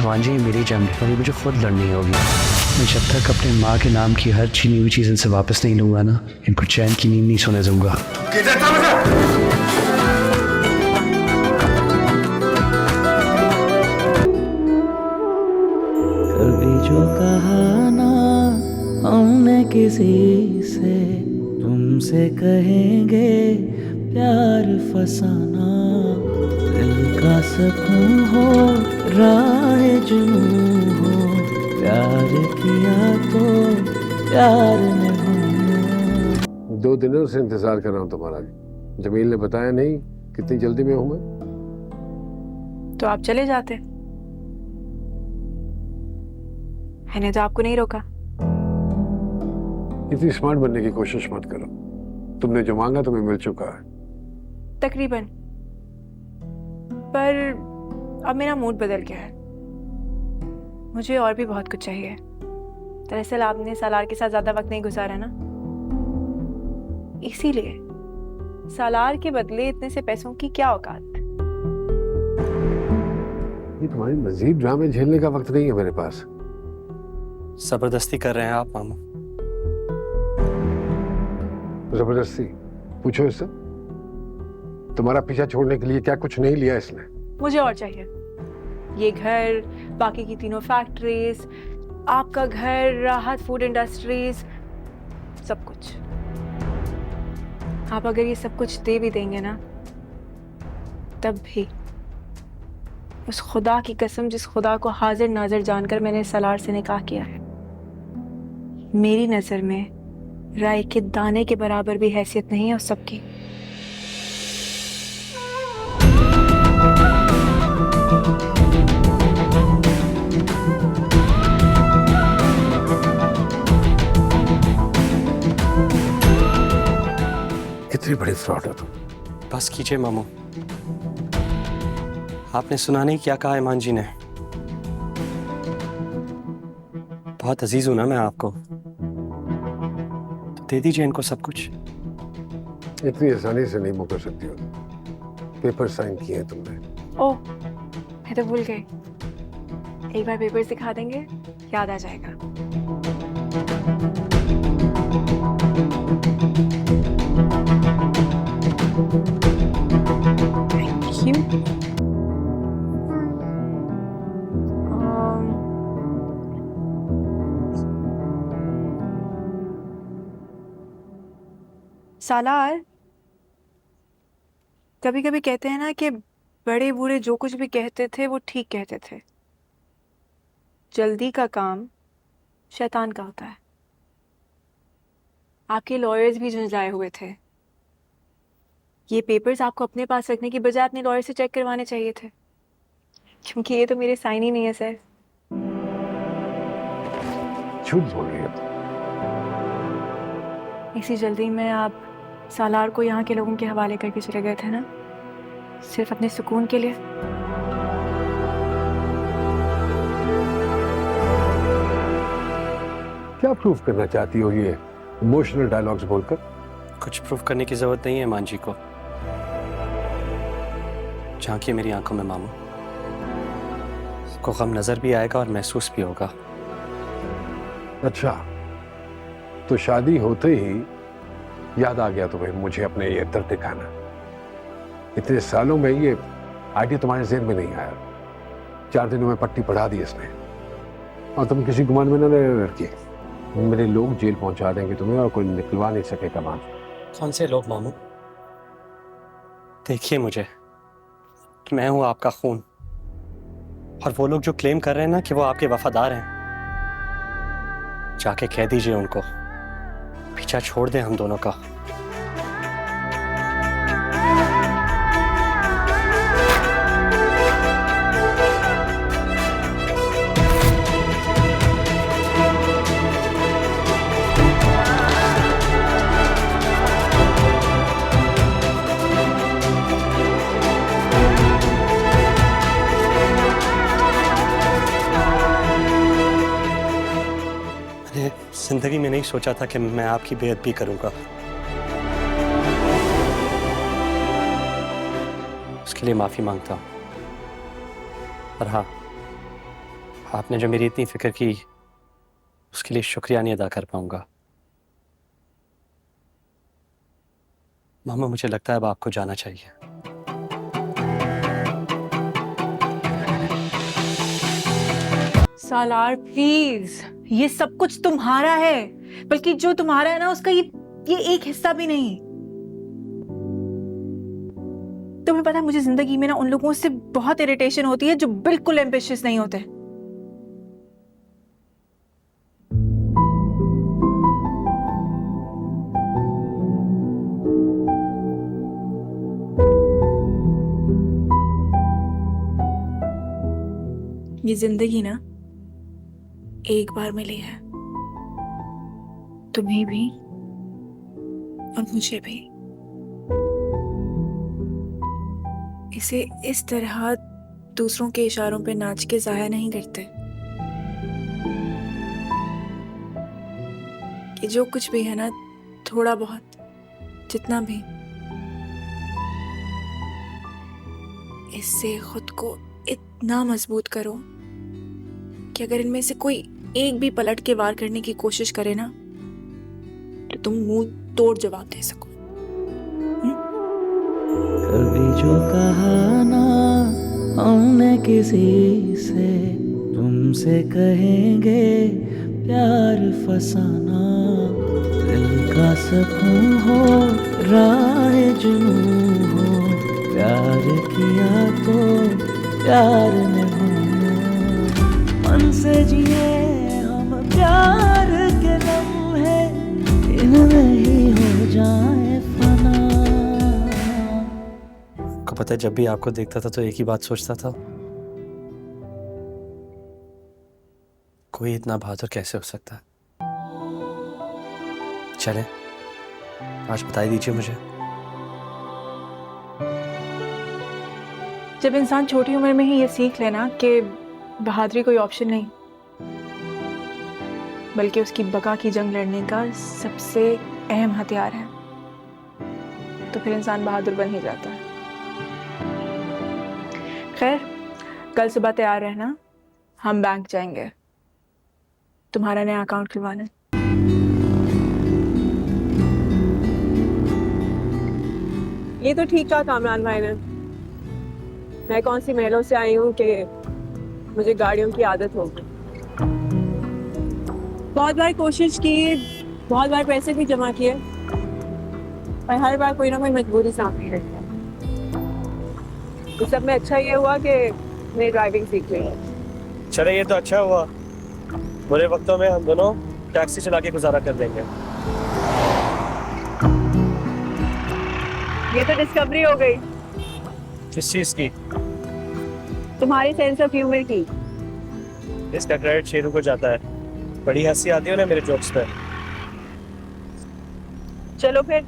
भांजे मेरी जान और ये मुझे खुद लड़नी होगी। मैं जब तक अपने माँ के नाम की हर छीनी हुई चीज़ इनसे वापस नहीं लूँगा ना, इनको चैन की नींद नहीं सोने दूंगा। कभी जो कहा ना हमने किसी से, तुमसे कहेंगे प्यार फसाना। दिल का सुकून हो राह जुनून हो, प्यार किया तो प्यार निभाना। 2 दिनों से इंतजार कर रहा हूँ तुम्हारा। जमील ने बताया नहीं कितनी जल्दी में हूँ मैं। तो आप चले जाते, मैंने तो आपको नहीं रोका। इतनी स्मार्ट बनने की कोशिश मत करो। तुमने जो मांगा तुम्हें मिल चुका है तकरीबन, पर अब मेरा मूड बदल गया है। मुझे और भी बहुत कुछ चाहिए। दरअसल आपने सालार के साथ ज्यादा वक्त नहीं गुजारा ना, इसीलिए सालार के बदले इतने से पैसों की क्या औकात। ये तुम्हारी मजीद ड्रामे झेलने का वक्त नहीं है मेरे पास। जबरदस्ती कर रहे हैं आप मामू। जबरदस्ती? पूछो इससे। तुम्हारा पीछा छोड़ने के लिए क्या कुछ नहीं लिया इसने? मुझे और चाहिए। ये घर, बाकी की तीनों फैक्ट्रीज, आपका घर, राहत फूड इंडस्ट्रीज, सब कुछ। आप अगर ये सब कुछ दे भी देंगे ना, तब भी उस खुदा की कसम जिस खुदा को हाजिर नाजिर जानकर मैंने सलार से निकाह किया है, मेरी नजर में राई के दाने के बराबर भी हैसियत नहीं है उस सबकी। कितनी बड़ी फ्रॉड हो तुम। बस कीजिए मामू। आपने सुना नहीं क्या कहा ईमान जी ने? बहुत अजीज हूं ना मैं आपको, तो दे दीजिए इनको सब कुछ। इतनी आसानी से नहीं मुकर सकती हो। पेपर साइन किए हैं तुमने। ओह, मैं तो भूल गई। एक बार पेपर्स दिखा देंगे, याद आ जाएगा। Thank you. सालार, कभी कभी कहते हैं ना कि बड़े बूढ़े जो कुछ भी कहते थे वो ठीक कहते थे। जल्दी का काम शैतान का होता है। आपके लॉयर्स भी झुंझलाए हुए थे। ये पेपर्स आपको अपने पास रखने की बजाय अपने लॉयर से चेक करवाने चाहिए थे, क्योंकि ये तो मेरे साइन ही नहीं है सर। झूठ बोल रही हो। इसी जल्दी में आप सालार को यहाँ के लोगों के हवाले करके चले गए थे ना, सिर्फ अपने सुकून के लिए। क्या प्रूफ करना चाहती हो ये इमोशनल डायलॉग्स बोलकर? कुछ प्रूफ करने की जरूरत नहीं है ईमान जी को। झांकिए मेरी आंखों में मामू, को गम नजर भी आएगा और महसूस भी होगा। अच्छा, तो शादी होते ही याद आ गया तुम्हें मुझे अपने ये दर्द दिखाना। इतने सालों में ये आइडिया तुम्हारे ज़हन में नहीं आया। 4 दिनों में पट्टी पढ़ा दी इसने, और तुम किसी गुमान में न रहे लड़की। मेरे लोग जेल पहुंचा देंगे तुम्हें और कोई निकलवा नहीं सकेगा वहां। कौन से लोग मामू? देखिए मुझे, मैं हूं आपका खून, और वो लोग जो क्लेम कर रहे हैं ना कि वो आपके वफादार हैं, जाके कह दीजिए उनको पीछा छोड़ दें हम दोनों का। जिंदगी में नहीं सोचा था कि मैं आपकी बेइज्जती करूंगा। उसके लिए माफी मांगता हूं। और हाँ, आपने जो मेरी इतनी फिक्र की उसके लिए शुक्रिया नहीं अदा कर पाऊंगा। मामा, मुझे लगता है अब आपको जाना चाहिए। सालार प्लीज, ये सब कुछ तुम्हारा है, बल्कि जो तुम्हारा है ना उसका ये एक हिस्सा भी नहीं। तुम्हें पता है मुझे जिंदगी में ना उन लोगों से बहुत इरिटेशन होती है जो बिल्कुल एम्बिशियस नहीं होते। ये जिंदगी ना एक बार मिली है, तुम्हें भी और मुझे भी। इसे इस तरह दूसरों के इशारों पे नाच के जाया नहीं करते कि जो कुछ भी है ना, थोड़ा बहुत जितना भी, इससे खुद को इतना मजबूत करो कि अगर इनमें से कोई एक भी पलट के वार करने की कोशिश करे ना तो तुम मुंह तोड़ जवाब दे सको। कभी जो कहा ना हमने किसी से, तुमसे कहेंगे प्यार फसाना। दिल का सुकून हो राह जुनून हो, प्यार किया तो प्यार निभाना। मन से जिए हम प्यार के लम्हे, इनमें ही हो जाए फना। आपको पता है जब भी आपको देखता था तो एक ही बात सोचता था, कोई इतना बहादुर कैसे हो सकता है। चले आज बता दीजिए मुझे। जब इंसान छोटी उम्र में ही ये सीख लेना कि बहादुरी कोई ऑप्शन नहीं बल्कि उसकी बका की जंग लड़ने का सबसे अहम हथियार है, तो फिर इंसान बहादुर बन ही जाता है। खैर, कल सुबह तैयार रहना, हम बैंक जाएंगे तुम्हारा नया अकाउंट खुलवाने। ये तो ठीक कहा कामरान भाई ने। मैं कौन सी महलों से आई हूँ कि मुझे गाड़ियों की आदत हो गई। बहुत बार कोशिश की, बहुत बार पैसे भी जमा किए, पर हर बार कोई ना कोई मजबूरी सामने रहती है। इस सब में अच्छा ये हुआ कि मैं ड्राइविंग सीख ली। चले ये तो अच्छा हुआ, बुरे वक्तों में हम दोनों टैक्सी चला के गुजारा कर देंगे। ये तो डिस्कवरी हो गई किस चीज की? तुम्हारी सेंस ऑफ ह्यूमर की। इसका क्रेडिट शेरू को जाता है, बड़ी हंसी आती है ना मेरे जोक्स पे। चलो फिर,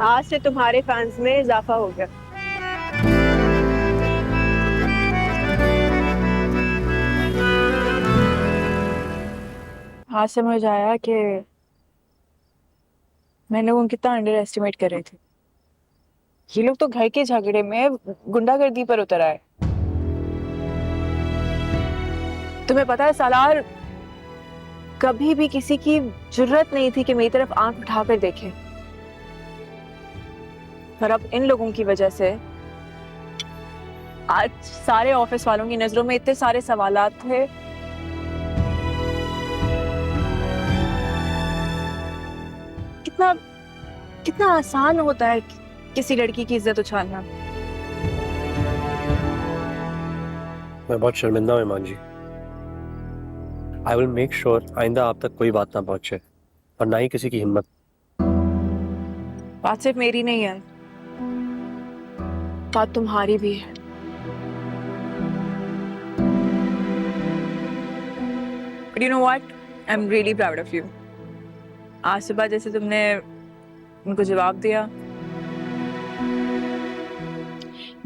आज से तुम्हारे फैंस में इजाफा हो गया। आज समझ आया कि मैं लोगों को कितना अंडर एस्टिमेट कर रही थी। ये लोग तो घर के झगड़े में गुंडागर्दी पर उतर आए। तुम्हें पता है सालार, कभी भी किसी की जुर्रत नहीं थी कि मेरी तरफ आंख उठाकर देखे, पर अब इन लोगों की वजह से आज सारे ऑफिस वालों की नजरों में इतने सारे सवालात थे। कितना कितना आसान होता है किसी लड़की की इज्जत उछालना। मैं बहुत शर्मिंदा हूँ ईमान जी। आई विल मेक श्योर आइंदा आप तक कोई बात ना पहुंचे और ना ही किसी की हिम्मत। बात सिर्फ मेरी नहीं है, बात तुम्हारी भी है। But you know what? I'm really proud of you. आज सुबह जैसे तुमने उनको जवाब दिया,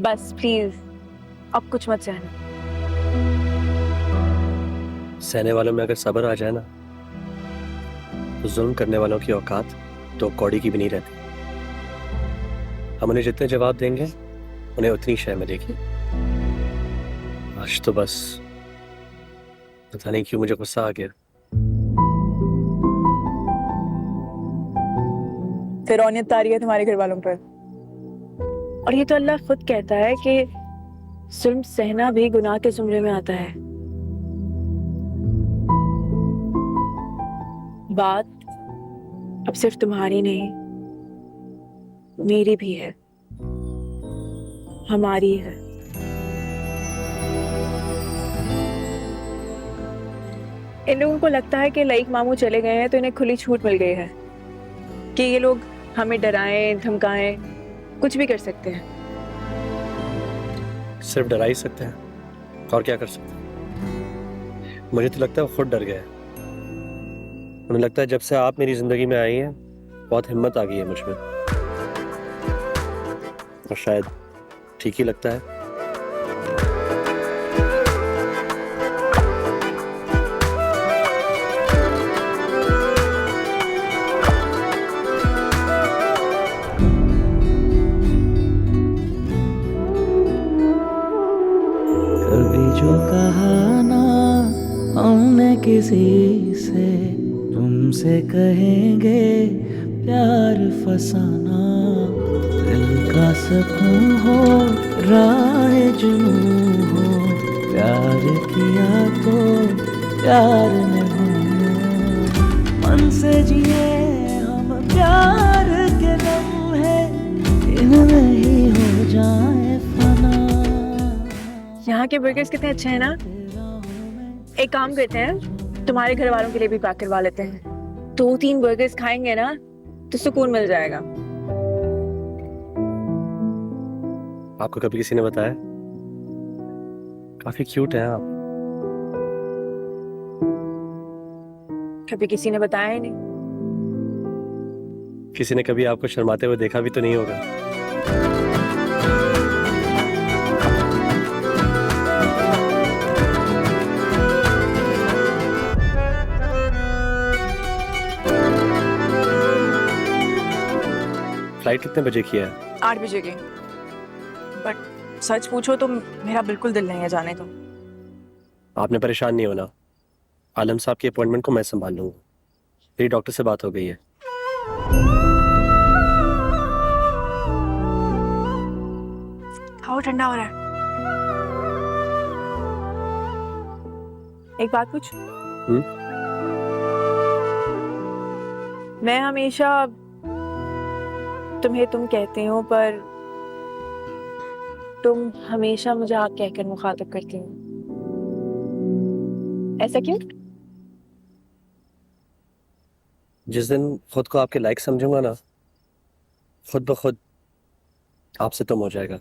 बस प्लीज अब कुछ मत सहना। सहने वालों में अगर सब्र आ जाए ना तो जुल्म करने वालों की औकात तो कौड़ी की भी नहीं रहती। हम उन्हें जितने जवाब देंगे उन्हें उतनी शय मिलेगी। आज तो बस पता नहीं क्यों मुझे गुस्सा आ गया। फिर औनियत तारी है तुम्हारे घर वालों पर। और ये तो अल्लाह खुद कहता है कि जुल्म सहना भी गुनाह के जुमरे में आता है। बात अब सिर्फ तुम्हारी नहीं, मेरी भी है, हमारी है। इन लोगों को लगता है कि लईक मामू चले गए हैं तो इन्हें खुली छूट मिल गई है कि ये लोग हमें डराएं धमकाएं, कुछ भी कर सकते हैं। सिर्फ डरा ही सकते हैं, और क्या कर सकते हैं। मुझे तो लगता है वो खुद डर गए। उन्हें लगता है जब से आप मेरी जिंदगी में आई हैं बहुत हिम्मत आ गई है मुझ में, और शायद ठीक ही लगता है। कभी जो कहा ना हमने किसी से, तुमसे कहेंगे प्यार फसाना। दिल का सुकून हो राह जुनून हो, प्यार किया तो प्यार निभाना। मन से जिए हम प्यार के लम्हे, इनमें ही हो जाए फना। यहाँ के बर्गर्स कितने अच्छे हैं ना। एक काम करते हैं, तुम्हारे घर वालों के लिए भी पैक करवा लेते हैं। 2-3 बर्गर्स खाएंगे ना तो सुकून मिल जाएगा। आपको कभी किसी ने बताया? काफी क्यूट है आप। कभी किसी ने बताया ही नहीं। किसी ने कभी आपको शर्माते हुए देखा भी तो नहीं होगा। फ्लाइट कितने बजे की है? 8 बजे की। बट सच पूछो तो मेरा बिल्कुल दिल नहीं है जाने को। आपने परेशान नहीं होना, आलम साहब की अपॉइंटमेंट को मैं संभाल लूंगा। मेरी डॉक्टर से बात हो गई है। खाओ, ठंडा हो रहा है। एक बात पूछ। मैं हमेशा तुम्हें तुम कहती हो, पर तुम हमेशा मुझे आप कहकर मुखातिब करती हो। ऐसा क्यों? जिस दिन खुद को आपके लायक समझूंगा ना, खुद ब खुद आपसे तुम हो जाएगा।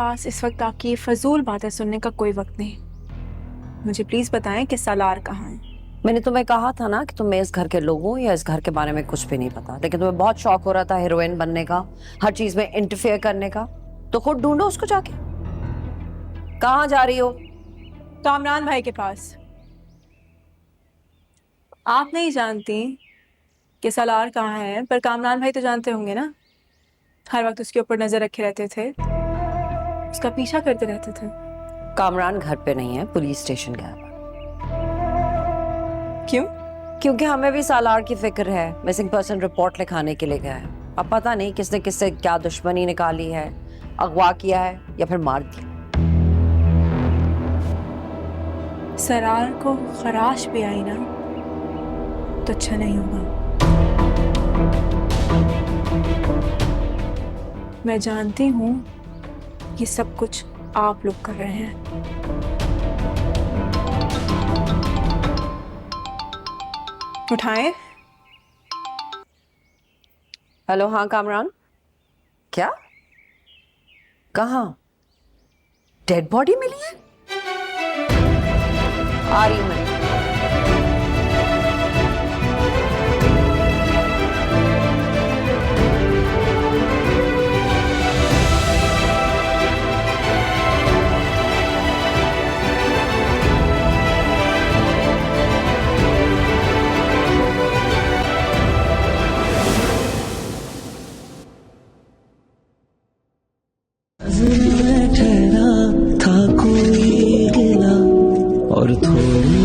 पास इस वक्त आपकी ये फजूल बातें सुनने का कोई वक्त नहीं। मुझे प्लीज बताएं कि सालार कहाँ है। मैंने तुम्हें कहा था ना कि तुम्हें इस घर के लोगों या इस घर के बारे में कुछ भी नहीं पता, लेकिन तुम्हें बहुत शौक हो रहा था हीरोइन बनने का, हर चीज में इंटरफेयर करने का, तो खुद ढूंढो उसको जाके। कहाँ जा रही हो? कामरान भाई के पास। आप नहीं जानती कि सालार कहाँ है, पर कामरान भाई तो जानते होंगे ना। हर वक्त उसके ऊपर नजर रखे रहते थे, उसका पीछा करते रहते थे। कामरान घर पे नहीं है, पुलिस स्टेशन गया है। क्यों? क्योंकि हमें भी सालार की फिक्र है। मिसिंग पर्सन रिपोर्ट लिखाने के लिए गया है। अब पता नहीं किसने किससे क्या दुश्मनी निकाली है, अगवा किया है या फिर मार दिया। सरार को खराश भी आई ना तो अच्छा नहीं होगा। मैं जानती हूँ ये सब कुछ आप लोग कर रहे हैं। उठाएं। हेलो, हाँ कामरान। क्या? कहाँ? डेड बॉडी मिली है? आ रही हूं मैं। ठहरा था कोई गिला और थोड़ी